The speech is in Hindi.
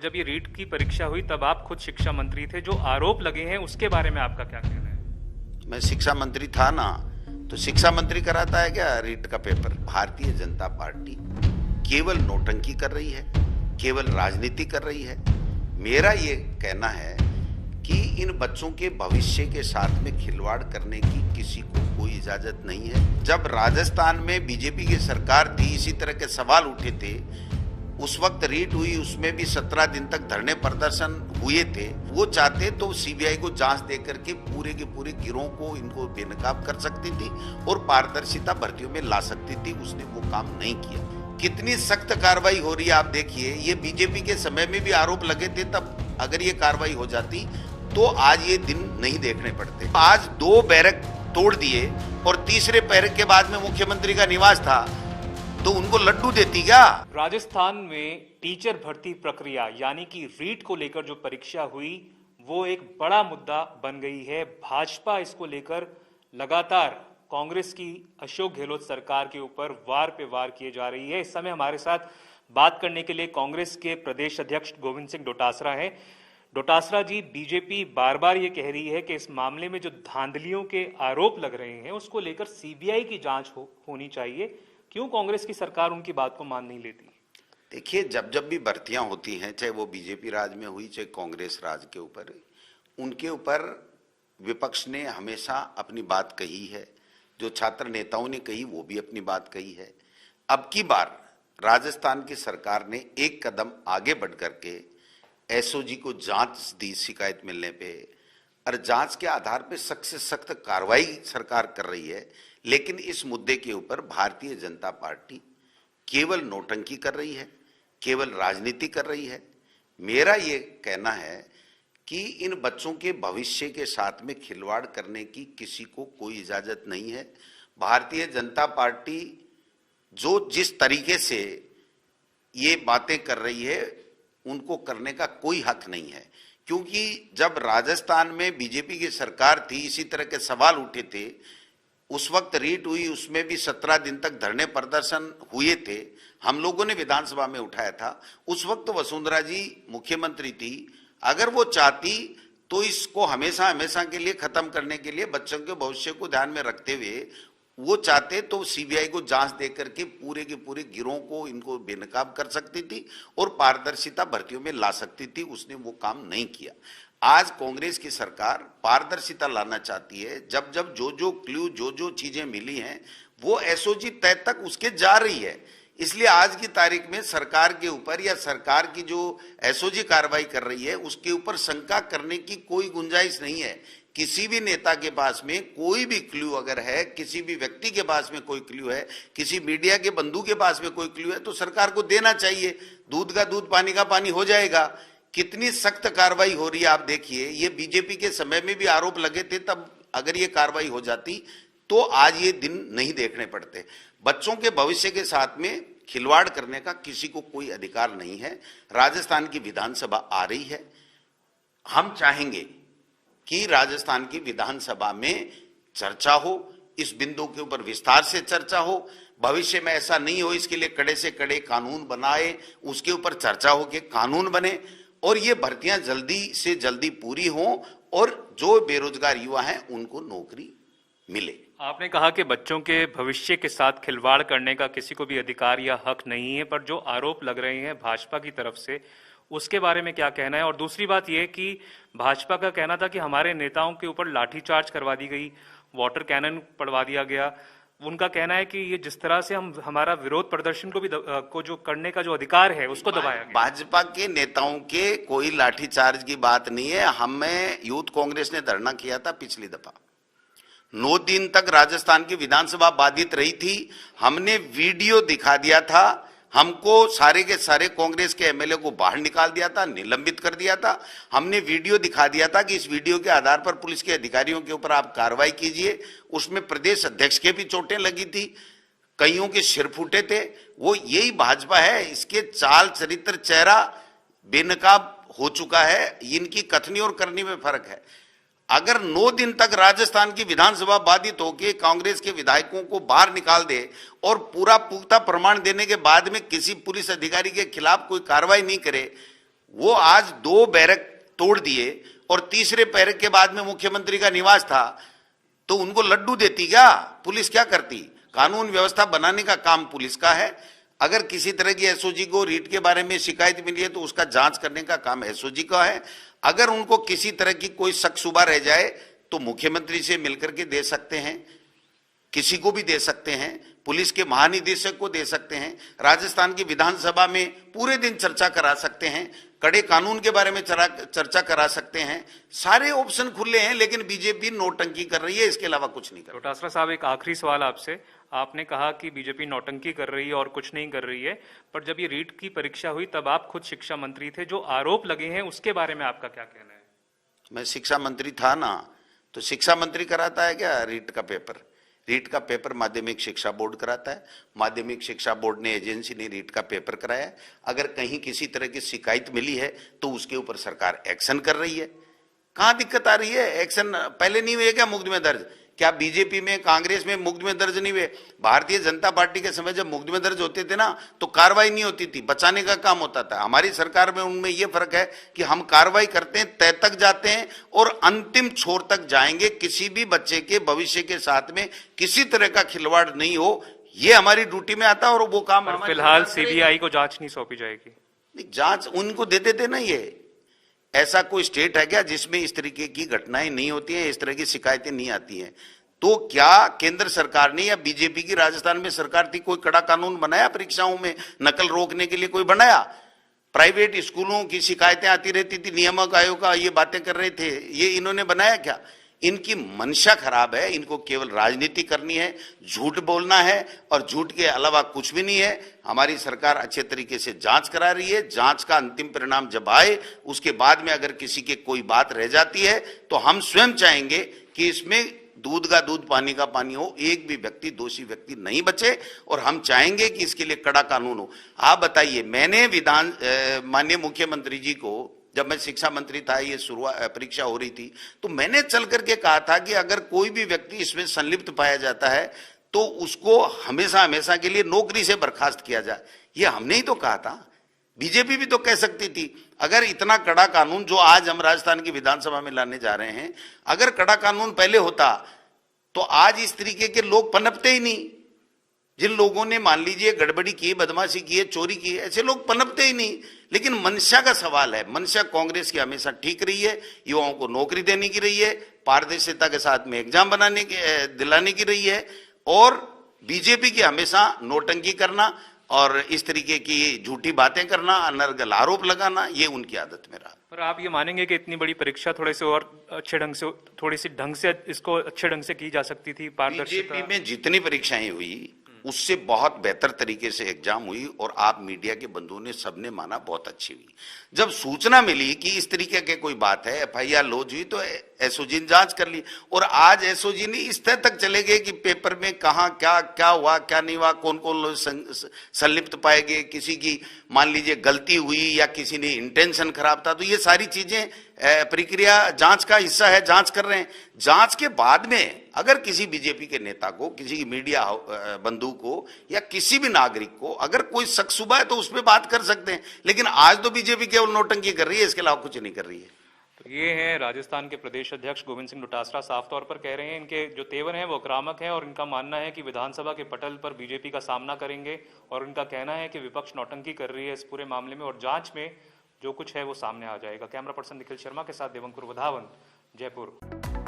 जब ये रीट की परीक्षा हुई तब आप खुद शिक्षा मंत्री थे, जो आरोप लगे हैं उसके बारे में आपका क्या कहना है? मैं शिक्षा मंत्री था ना, तो शिक्षा मंत्री कराता है क्या रीट का पेपर? भारतीय जनता पार्टी केवल नौटंकी कर रही है, केवल राजनीति कर रही है। मेरा ये कहना है कि इन बच्चों के भविष्य के साथ में खिलवाड़ करने की किसी को कोई इजाजत नहीं है। जब राजस्थान में बीजेपी की सरकार थी, इसी तरह के सवाल उठे थे, उस वक्त रीट हुई, उसमें भी 17 दिन तक धरने प्रदर्शन हुए थे। वो चाहते तो सीबीआई को जांच देकर के पूरे के पूरे गिरोह को इनको बेनकाब कर सकती थी और पारदर्शिता भर्तियों में ला सकती थी। उसने वो काम नहीं किया। कितनी सख्त कार्रवाई हो रही है आप देखिए। ये बीजेपी के समय में भी आरोप लगे थे, तब अगर ये कार्रवाई हो जाती तो आज ये दिन नहीं देखने पड़ते। आज 2 बैरक तोड़ दिए और तीसरे बैरक के बाद में मुख्यमंत्री का निवास था, तो उनको लड्डू देती क्या? राजस्थान में टीचर भर्ती प्रक्रिया यानी कि रीट को लेकर जो परीक्षा हुई वो एक बड़ा मुद्दा बन गई है। भाजपा इसको लेकर लगातार कांग्रेस की अशोक गहलोत सरकार के ऊपर वार पे वार किए जा रही है। इस समय हमारे साथ बात करने के लिए कांग्रेस के प्रदेश अध्यक्ष गोविंद सिंह डोटासरा हैं। डोटासरा जी, बीजेपी बार बार ये कह रही है कि इस मामले में जो धांधलियों के आरोप लग रहे हैं उसको लेकर सीबीआई की जांच होनी चाहिए। क्यों कांग्रेस की सरकार उनकी बात को मान नहीं लेती? देखिए, जब जब भी भर्तियां होती हैं, चाहे वो बीजेपी राज में हुई चाहे कांग्रेस राज के ऊपर, उनके ऊपर विपक्ष ने हमेशा अपनी बात कही है। जो छात्र नेताओं ने कही वो भी अपनी बात कही है। अब की बार राजस्थान की सरकार ने एक कदम आगे बढ़ करके एसओजी को जांच दी शिकायत मिलने पे, और जांच के आधार पे सख्त से सख्त कार्रवाई सरकार कर रही है। लेकिन इस मुद्दे के ऊपर भारतीय जनता पार्टी केवल नौटंकी कर रही है, केवल राजनीति कर रही है। मेरा ये कहना है कि इन बच्चों के भविष्य के साथ में खिलवाड़ करने की किसी को कोई इजाजत नहीं है। भारतीय जनता पार्टी जो जिस तरीके से ये बातें कर रही है, उनको करने का कोई हक नहीं है। क्योंकि जब राजस्थान में बीजेपी की सरकार थी, इसी तरह के सवाल उठे थे, उस वक्त रीट हुई, उसमें भी 17 दिन तक धरने प्रदर्शन हुए थे। हम लोगों ने विधानसभा में उठाया था। उस वक्त वसुंधरा जी मुख्यमंत्री थी। अगर वो चाहती तो इसको हमेशा हमेशा के लिए खत्म करने के लिए, बच्चों के भविष्य को ध्यान में रखते हुए वो चाहते तो सीबीआई को जांच देकर के पूरे के पूरे गिरोह को इनको बेनकाब कर सकती थी और पारदर्शिता भर्तियों में ला सकती थी। उसने वो काम नहीं किया। आज कांग्रेस की सरकार पारदर्शिता लाना चाहती है। जब जब जो क्लू जो चीजें मिली हैं वो एसओजी तय तक उसके जा रही है। इसलिए आज की तारीख में सरकार के ऊपर या सरकार की जो एसओजी कार्रवाई कर रही है उसके ऊपर शंका करने की कोई गुंजाइश नहीं है। किसी भी नेता के पास में कोई भी क्लू अगर है, किसी भी व्यक्ति के पास में कोई क्लू है, किसी मीडिया के बंधु के पास में कोई क्लू है, तो सरकार को देना चाहिए। दूध का दूध पानी का पानी हो जाएगा। कितनी सख्त कार्रवाई हो रही है आप देखिए। ये बीजेपी के समय में भी आरोप लगे थे, तब अगर ये कार्रवाई हो जाती तो आज ये दिन नहीं देखने पड़ते। बच्चों के भविष्य के साथ में खिलवाड़ करने का किसी को कोई अधिकार नहीं है। राजस्थान की विधानसभा आ रही है। हम चाहेंगे कि राजस्थान की विधानसभा में चर्चा हो, इस बिंदु के ऊपर विस्तार से चर्चा हो। भविष्य में ऐसा नहीं हो, इसके लिए कड़े से कड़े कानून बनाए, उसके ऊपर चर्चा हो कि कानून बने और ये भर्तियां जल्दी से जल्दी पूरी हों और जो बेरोजगार युवा हैं उनको नौकरी मिले। आपने कहा कि बच्चों के भविष्य के साथ खिलवाड़ करने का किसी को भी अधिकार या हक नहीं है, पर जो आरोप लग रहे हैं भाजपा की तरफ से उसके बारे में क्या कहना है? और दूसरी बात यह कि भाजपा का कहना था कि हमारे नेताओं के ऊपर लाठीचार्ज करवा दी गई, वाटर कैनन पड़वा दिया गया। उनका कहना है कि ये जिस तरह से हम हमारा विरोध प्रदर्शन को भी को जो करने का जो अधिकार है उसको दबाया गया। भाजपा के नेताओं के कोई लाठीचार्ज की बात नहीं है। हमें यूथ कांग्रेस ने धरना किया था पिछली दफा। 9 दिन तक राजस्थान की विधानसभा बाधित रही थी। हमने वीडियो दिखा दिया था। हमको सारे के सारे कांग्रेस के एमएलए को बाहर निकाल दिया था, निलंबित कर दिया था। हमने वीडियो दिखा दिया था कि इस वीडियो के आधार पर पुलिस के अधिकारियों के ऊपर आप कार्रवाई कीजिए। उसमें प्रदेश अध्यक्ष के भी चोटें लगी थी, कईयों के सिर फूटे थे। वो यही भाजपा है। इसके चाल चरित्र चेहरा बेनकाब हो चुका है। इनकी कथनी और करनी में फर्क है। अगर 9 दिन तक राजस्थान की विधानसभा बाधित होकर कांग्रेस के विधायकों को बाहर निकाल दे और पूरा पुख्ता प्रमाण देने के बाद में किसी पुलिस अधिकारी के खिलाफ कोई कार्रवाई नहीं करे, वो आज 2 बैरक तोड़ दिए और तीसरे बैरक के बाद में मुख्यमंत्री का निवास था, तो उनको लड्डू देती क्या? पुलिस क्या करती? कानून व्यवस्था बनाने का काम पुलिस का है। अगर किसी तरह की एसओजी को रीट के बारे में शिकायत मिली है तो उसका जांच करने का काम एसओजी का है। अगर उनको किसी तरह की कोई शक शुबा रह जाए तो मुख्यमंत्री से मिलकर के दे सकते हैं, किसी को भी दे सकते हैं, पुलिस के महानिदेशक को दे सकते हैं, राजस्थान की विधानसभा में पूरे दिन चर्चा करा सकते हैं, कड़े कानून के बारे में चर्चा करा सकते हैं। सारे ऑप्शन खुले हैं, लेकिन बीजेपी नौटंकी कर रही है, इसके अलावा कुछ नहीं कर रही। डोटासरा साहब, एक आखिरी सवाल आपसे। आपने कहा कि बीजेपी नौटंकी कर रही है और कुछ नहीं कर रही है, पर जब ये रीट की परीक्षा हुई तब आप खुद शिक्षा मंत्री थे। जो आरोप लगे हैं उसके बारे में आपका क्या कहना है? मैं शिक्षा मंत्री था ना, तो शिक्षा मंत्री कराता है क्या रीट का पेपर? रीट का पेपर माध्यमिक शिक्षा बोर्ड कराता है। माध्यमिक शिक्षा बोर्ड ने, एजेंसी ने रीट का पेपर कराया है। अगर कहीं किसी तरह की शिकायत मिली है तो उसके ऊपर सरकार एक्शन कर रही है। कहां दिक्कत आ रही है? एक्शन पहले नहीं हुए क्या मुकदमे दर्ज? क्या बीजेपी में, कांग्रेस में मुकदमे दर्ज नहीं हुए? भारतीय जनता पार्टी के समय जब मुकदमे दर्ज होते थे ना तो कार्रवाई नहीं होती थी, बचाने का काम होता था। हमारी सरकार में उनमें यह फर्क है कि हम कार्रवाई करते हैं, तय तक जाते हैं और अंतिम छोर तक जाएंगे। किसी भी बच्चे के भविष्य के साथ में किसी तरह का खिलवाड़ नहीं हो, ये हमारी ड्यूटी में आता है और वो काम फिलहाल सीबीआई को जांच नहीं सौंपी जाएगी? जांच उनको दे देते ना। ये ऐसा कोई स्टेट है क्या जिसमें इस तरीके की घटनाएं नहीं होती हैं, इस तरह की शिकायतें नहीं आती हैं? तो क्या केंद्र सरकार ने या बीजेपी की राजस्थान में सरकार थी, कोई कड़ा कानून बनाया परीक्षाओं में नकल रोकने के लिए? कोई बनाया? प्राइवेट स्कूलों की शिकायतें आती रहती थी, नियामक आयोग का ये बातें कर रहे थे, ये इन्होंने बनाया क्या? इनकी मंशा खराब है, इनको केवल राजनीति करनी है, झूठ बोलना है और झूठ के अलावा कुछ भी नहीं है। हमारी सरकार अच्छे तरीके से जांच करा रही है। जांच का अंतिम परिणाम जब आए उसके बाद में अगर किसी के कोई बात रह जाती है तो हम स्वयं चाहेंगे कि इसमें दूध का दूध पानी का पानी हो, एक भी व्यक्ति, दोषी व्यक्ति नहीं बचे और हम चाहेंगे कि इसके लिए कड़ा कानून हो। आप बताइए, मैंने माननीय मुख्यमंत्री जी को, जब मैं शिक्षा मंत्री था, ये परीक्षा हो रही थी, तो मैंने चल करके कहा था कि अगर कोई भी व्यक्ति इसमें संलिप्त पाया जाता है तो उसको हमेशा हमेशा के लिए नौकरी से बर्खास्त किया जाए। ये हमने ही तो कहा था। बीजेपी भी तो कह सकती थी। अगर इतना कड़ा कानून जो आज हम राजस्थान की विधानसभा में लाने जा रहे हैं, अगर कड़ा कानून पहले होता तो आज इस तरीके के लोग पनपते ही नहीं। जिन लोगों ने मान लीजिए गड़बड़ी की, बदमाशी की है, चोरी की है, ऐसे लोग पनपते ही नहीं। लेकिन मंशा का सवाल है। मंशा कांग्रेस की हमेशा ठीक रही है, युवाओं को नौकरी देने की रही है, पारदर्शिता के साथ में एग्जाम दिलाने की रही है, और बीजेपी की हमेशा नौटंकी करना और इस तरीके की झूठी बातें करना, अनर्गल आरोप लगाना, ये उनकी आदत में रहा। पर आप ये मानेंगे कि इतनी बड़ी परीक्षा थोड़े से और अच्छे ढंग से, थोड़ी सी ढंग से इसको अच्छे ढंग से की जा सकती थी? पारदर्शिता बीजेपी में जितनी परीक्षाएं हुई उससे बहुत बेहतर तरीके से एग्जाम हुई और आप मीडिया के बंधुओं ने सबने माना बहुत अच्छी हुई। जब सूचना मिली कि इस तरीके के कोई बात है, एफआईआर लॉन्च हुई, तो एसओजी ने जांच कर ली और आज एसओजी ने इस तय तक चले गए कि पेपर में कहाँ क्या क्या हुआ, क्या नहीं हुआ, कौन कौन लोग संलिप्त पाए गए, किसी की मान लीजिए गलती हुई या किसी ने इंटेंशन खराब था, तो ये सारी चीजें प्रक्रिया जांच का हिस्सा है, जांच कर रहे हैं। जांच के बाद में अगर किसी बीजेपी के नेता को, किसी मीडिया बंधु को या किसी भी नागरिक को अगर कोई शक शुबा है तो उस पर बात कर सकते हैं, लेकिन आज तो बीजेपी केवल नौटंकी कर रही है, इसके अलावा कुछ नहीं कर रही है। तो ये हैं राजस्थान के प्रदेश अध्यक्ष गोविंद सिंह डोटासरा। साफ तौर पर कह रहे हैं इनके जो तेवर हैं वो आक्रामक हैं और इनका मानना है कि विधानसभा के पटल पर बीजेपी का सामना करेंगे, और इनका कहना है कि विपक्ष नौटंकी कर रही है इस पूरे मामले में और जांच में जो कुछ है वो सामने आ जाएगा। कैमरा पर्सन निखिल शर्मा के साथ देवंकुर वधावन, जयपुर।